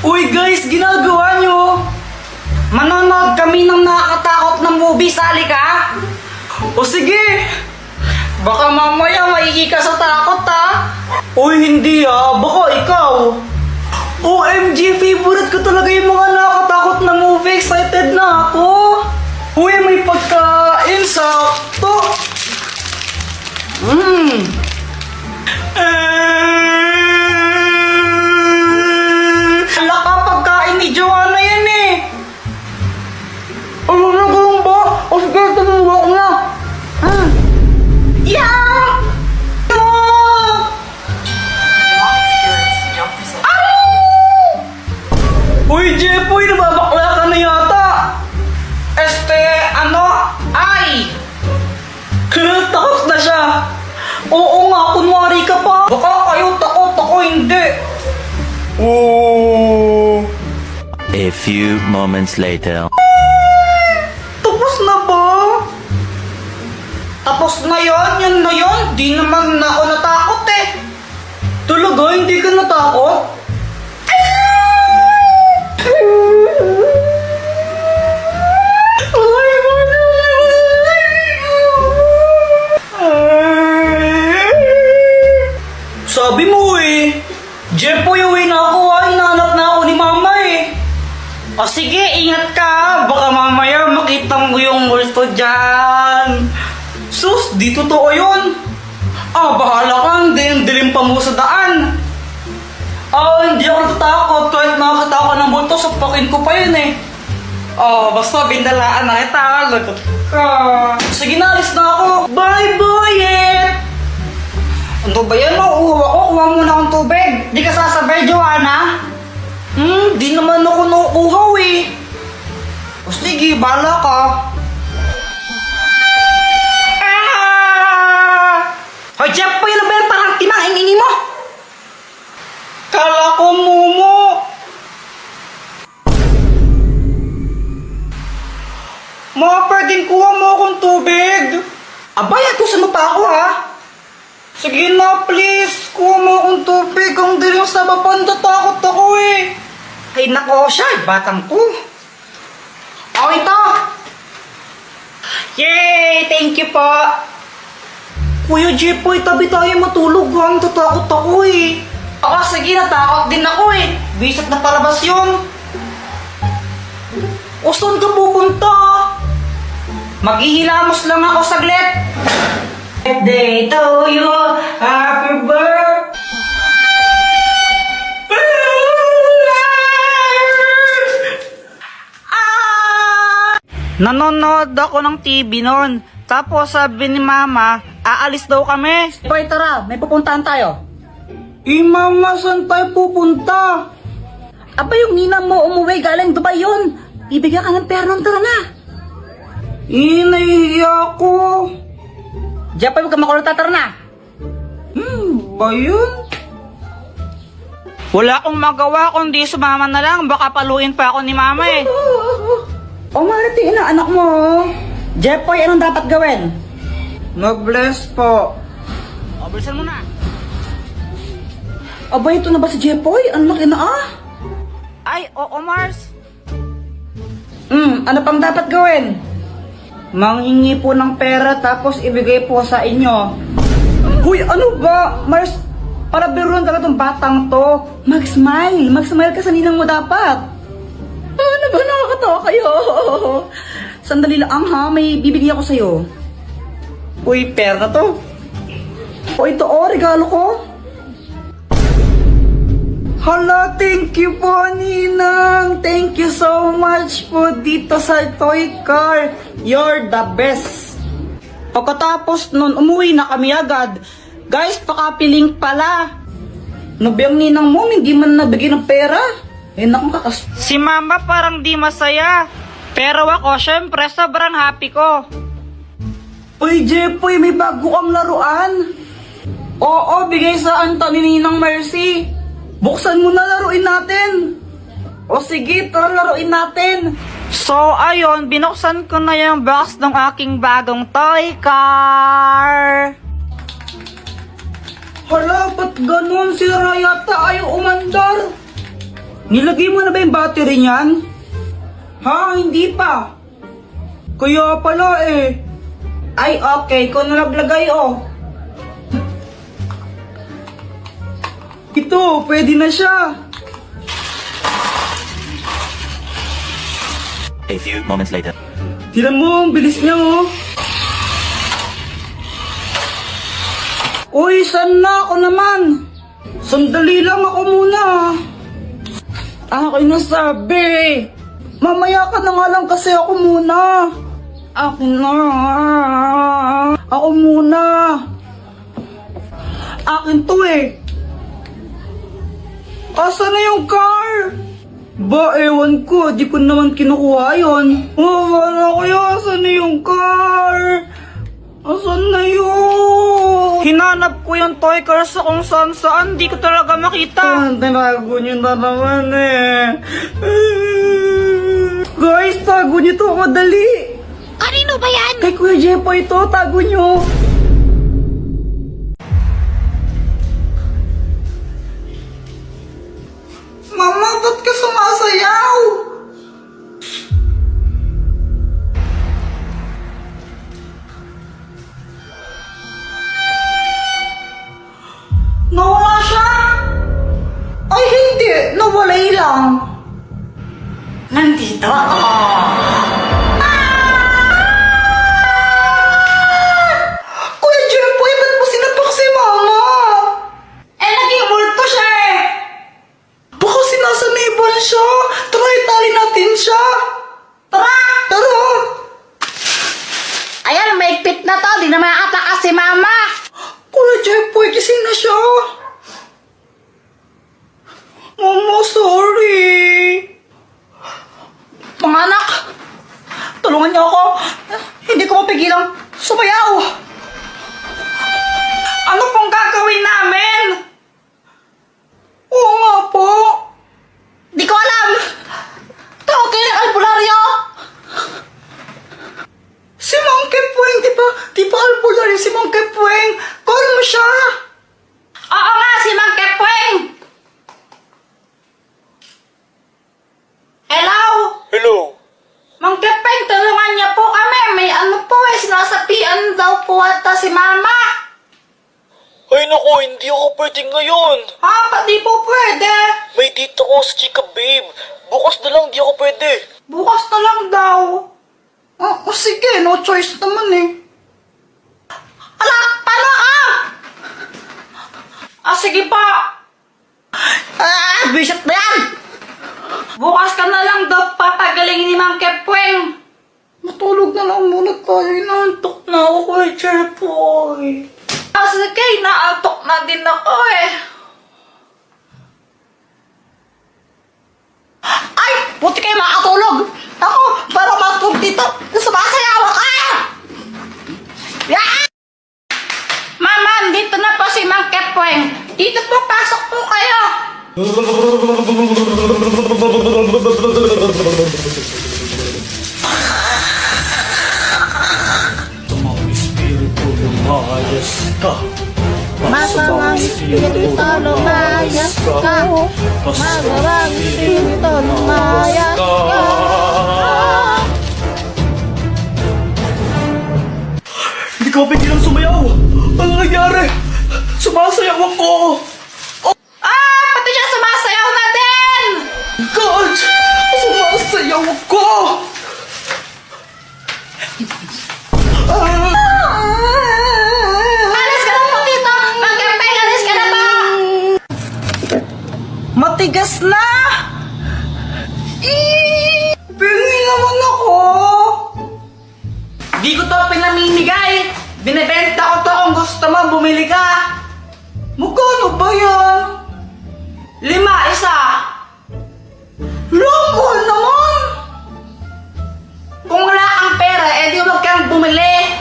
Uy guys, ginagawa nyo? Manonood kami ng nakakatakot na movie, sali ka? O sige, baka mamaya maigi ka sa takot ha? Uy hindi baka ikaw. OMG, favorite ko talaga yung mga nakakatakot na movie, excited na ako. Uy, may pagkain, sakto. Hala ka, pagkain ni Joanna yan eh. Ano na ganun ba? O sige, tumuwa ko na. Yeah! Uy, Jepoy, nababakla ka na yata. Ay! Takot na siya. Oo nga, kunwari ka pa. Baka kayo takot, ako hindi. Oh. A few moments later. Tapos na ba? Tapos na yun, yun na yun. Di naman na ako natakot eh. Talaga, hindi ka natakot? Sabi mo eh. Jepoy, uwi na ako Hinahanap na ako ni mama eh. O sige, ingat ka. Baka mamaya makita mo yung multo dyan. Sus, di totoo yun. Bahala ka. Hindi dilim pa mo sa daan. Hindi ako natatakot. Kahit makakita ako ng multo, sapakin ko pa yun eh. Basta bindalaan na kita. Lagot ka. Sige na, alis na ako. Bye, boyet! Ano ba yan? Mauuwa ko. Kuha muna akong tubig. Di ka sasabay, Joanna? Di naman ako nauuhaw eh. O sige, bahala ka. Hoy, Jeff, po yun ba yan? Parang timang-ingini mo. Kala ko, Mumu. Pwedeng kuha mo akong tubig. Abay, atusan mo pa ako ha. Sige na, please. Kuha mo akong tubig. Ang dilim sa baba, natatakot ako eh. Ay nako siya, batang ko. Ito. Yay! Thank you po. Kuya Jepoy, tabi tayo matulog ha. Natatakot ako eh. Sige, natakot din ako eh. Bisat na palabas yun. O saan ka pupunta? Maghihilamos lang ako saglit. Birthday to you, happy birthday. Nanonood ako ng TV noon. Tapos sabi ni mama, aalis daw kami. Hoy, tara, may pupuntahan tayo. Mama, saan tayo pupunta? Aba, yung ninang mo umuwi galing Dubai yun. Bibigyan ka ng pera ng tara na. Nahihiya ko. Diyan pa, huwag ka makulot, tara na. Ba yun? Wala akong magawa kundi sumama na lang. Baka paluin pa ako ni mama eh. Marati, anak mo. Jepoy, anong dapat gawin? Mag-bless po. Blessan mo na. Aba, ito na ba si Jepoy? Ang laki na Ay, oo, Mars. Ano pang dapat gawin? Manghingi po ng pera tapos ibigay po sa inyo. Uy, ano ba? Mars, para biruan ka na itong batang to. Mag-smile. Mag-smile ka sa ninang mo dapat. Ano ba? Nakakatawa kayo. Sandali lang ha. May bibigyan ako sa'yo. Uy, pera na to. Ito regalo ko. Hala, thank you po, Ninang. Thank you so much po dito sa toy car. You're the best. Pagkatapos nun, umuwi na kami agad. Guys, pakapiling pala. Nabiyang ninang mo, hindi man nabigyan ng pera. Nakong kakas... Si mama parang di masaya. Pero ako, syempre, sobrang happy ko. Uy, Jepoy, may bago kang laruan. Oo, bigay sa anta ni Ninang Mercy. Buksan mo na, laruin natin. O sige, tara, laruin natin. So, ayun, binuksan ko na yung box ng aking bagong toy car. Hala, ba't ganun? Si Rayata ayaw umandar. Nilagay mo na ba yung battery niyan? Ha? Hindi pa. Kaya pala eh. Ay, okay. Ikaw na naglagay, oh. Ito, pwede na siya. A few moments later. Tinan mo, ang bilis niya, oh. Uy, saan na ako naman? Sandali lang ako muna. Akin na sabi. Mamaya ka na nga lang kasi ako muna. Ako na. Ako muna. Akin to eh. Asa na yung car? Ba, ewan ko. Di ko naman kinukuha yun. Oh, paano kaya? Asan na yung car? Asan na yun? Hinanap ko yung toy car sa kung saan saan. Di ko talaga makita. Tinago nyo na naman eh. Guys, tago nyo to. Madali. Kanino ba yan? Kay Kuya Jepo ito. Tago nyo. Mama, ba't ka sumasayaw? Nawala siya? Ay, hindi. Nawalay lang. Nandito ako. Kuya Jempoy, ba't mo sinapak si Mama? Eh, naging multo siya eh. Baka sinasaniban siya. Tara, itali natin siya. Tara! Tara! Ayan, maigpit na to. Di na makakatakas si Mama. Kuya Jempoy, gising na siya. Mama, sorry. Mga anak, tulungan niyo ako. Hindi ko mapigilang sumayaw. Ano pong gagawin namin? Oo nga po. Di ko alam. Tawagin ang albularyo. Si Monkey Puweng, di ba albularyo si Monkey Puweng? Call mo siya. Oo nga, si Mang Kepweng. Hello? Hello? Mang Kepweng, tulungan niya po kami. May ano po eh, sinasapian daw po ata si Mama. Ay naku, hindi ako pwede ngayon. Ha? Ba't di po pwede? May dito ko sa chika babe. Bukas na lang, di ako pwede. Bukas na lang daw. Sige, no choice naman eh. Ala, paano ka? Sige pa. Bishop na yan! Bukas ka na lang daw papagalingin ni Mang Kepweng. Matulog na lang muna tayo. Inaantok na ako kay Chepoy. Sige, naantok na din ako eh. Ay! Buti kayo makatulog! Ako, para matulog dito, sumasayaw ka! Yeah! Mama, dito na po si Mang Kepweng. Dito po, pasok po kayo. Masamang espiritu lumayas ka. Masamang espiritu lumayas ka. Hindi ko pigilang sumayaw! Ano nangyari? Sumasayaw ako! Pati siya sumasayaw na din. God! Sumasayaw ako! Alis ka na po dito. Mang Kepweng, alis ka na po. Matigas na! Pingi naman ako! Di ko to pinamimigay! Binibenta ko to kung gusto mo, bumili ka! Magkano ba yan? 5 isa! Mahal naman! Kung wala kang pera, edi huwag kang bumili.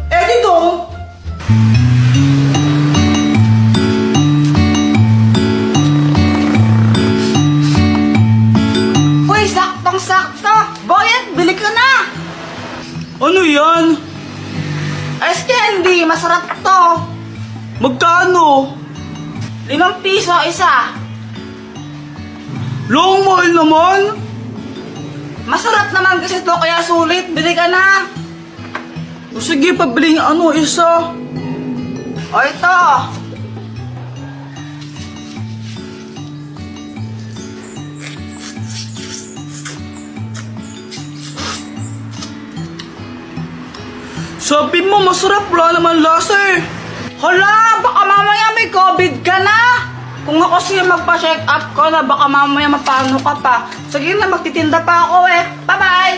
Dito! Uy, saktong-sakto. Boyet, bili ka na. Ano yan? Ice candy, masarap to. Magkano? 5 piso isa. Long mahal naman. Masarap naman kasi to, kaya sulit. Bili ka na. O sige, pabili nga isa. O ito. Sabi mo, masarap. Wala naman lasa eh. Hala, baka mamaya may COVID ka na. Kung ako siya magpa-check up ko na, baka mamaya mapano ka pa. Sige na, magtitinda pa ako eh. Bye-bye!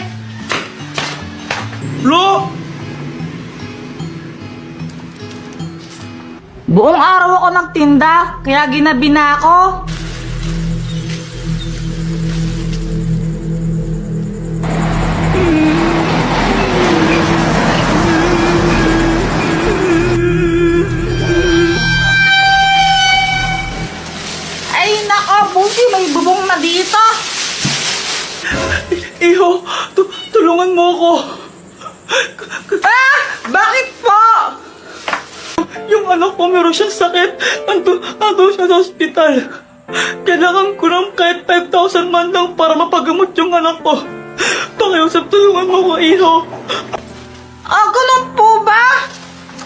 Lo! Buong araw ako nagtinda, kaya ginabi na ako. Ay nako, Busi, may bubong na dito. Iho, tulungan mo ako. Bakit po? Yung anak ko meron siyang sakit. Ando siya sa ospital. Kailangan ko lang kahit 5,000 man lang para mapagamot yung anak ko. Pakiusap, tulungan mo ko, Iho. Ganun po ba?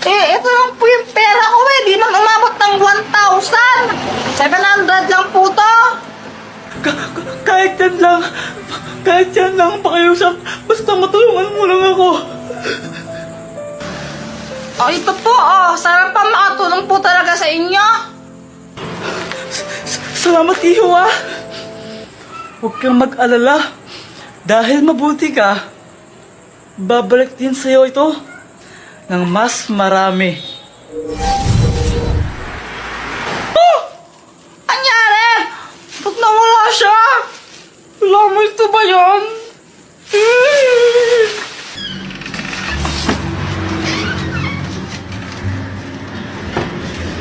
Ito lang po yung pera ko eh. Di man umabot ng 1,000. 700 lang po to. Kahit yan lang. Kahit yan lang, pakiusap. Basta matulungan mo lang ako. Ito po, sarap pa makatulong po talaga sa inyo. Salamat, Iho, Huwag kang mag-alala. Dahil mabuti ka, babalik din sa'yo ito ng mas marami. Anyari? Ba't nawala siya? Wala mo ito ba yan?